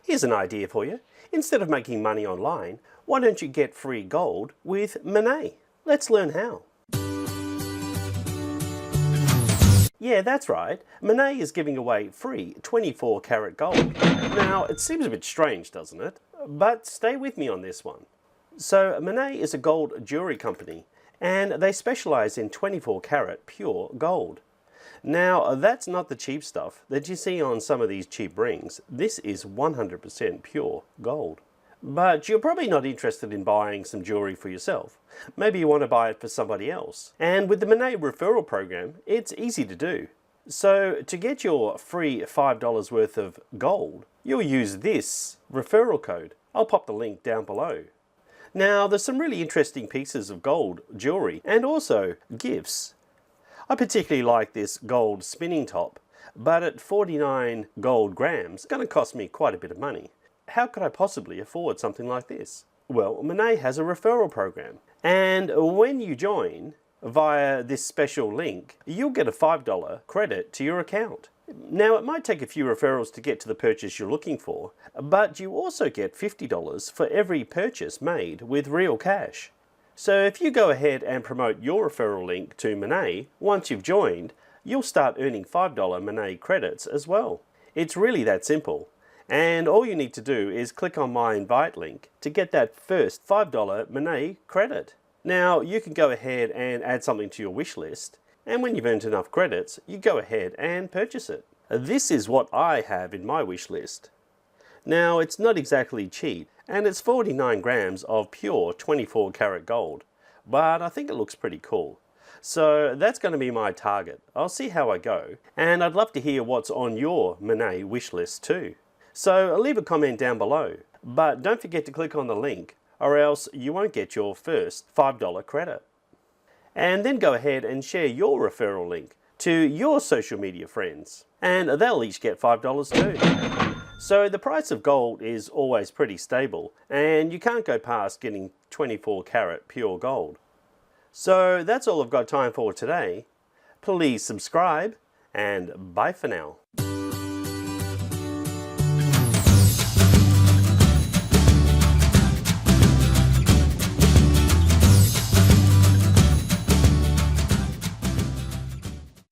Here's an idea for you. Instead of making money online, why don't you get free gold with Mene? Let's learn how. Yeah, that's right. Mene is giving away free 24 karat gold. Now, it seems a bit strange, doesn't it? But stay with me on this one. So, Mene is a gold jewelry company, and they specialize in 24 karat pure gold. Now, that's not the cheap stuff that you see on some of these cheap rings. This is 100% pure gold. But you're probably not interested in buying some jewelry for yourself. Maybe you want to buy it for somebody else. And with the Mene Referral Program, it's easy to do. So to get your free $5 worth of gold, you'll use this referral code. I'll pop the link down below. Now, there's some really interesting pieces of gold jewelry and also gifts. I particularly like this gold spinning top, but at 49 gold grams, it's going to cost me quite a bit of money. How could I possibly afford something like this? Well, Mene has a referral program, and when you join via this special link, you'll get a $5 credit to your account. Now, it might take a few referrals to get to the purchase you're looking for, but you also get $50 for every purchase made with real cash. So if you go ahead and promote your referral link to Mene, once you've joined, you'll start earning $5 Mene credits as well. It's really that simple. And all you need to do is click on my invite link to get that first $5 Mene credit. Now, you can go ahead and add something to your wish list, and when you've earned enough credits, you go ahead and purchase it. This is what I have in my wish list. Now, it's not exactly cheap, and it's 49 grams of pure 24 karat gold, but I think it looks pretty cool. So that's going to be my target. I'll see how I go, and I'd love to hear what's on your Mene wish list too. So leave a comment down below, but don't forget to click on the link or else you won't get your first $5 credit. And then go ahead and share your referral link to your social media friends, and they'll each get $5 too. So the price of gold is always pretty stable, and you can't go past getting 24 karat pure gold. So that's all I've got time for today. Please subscribe, and bye for now.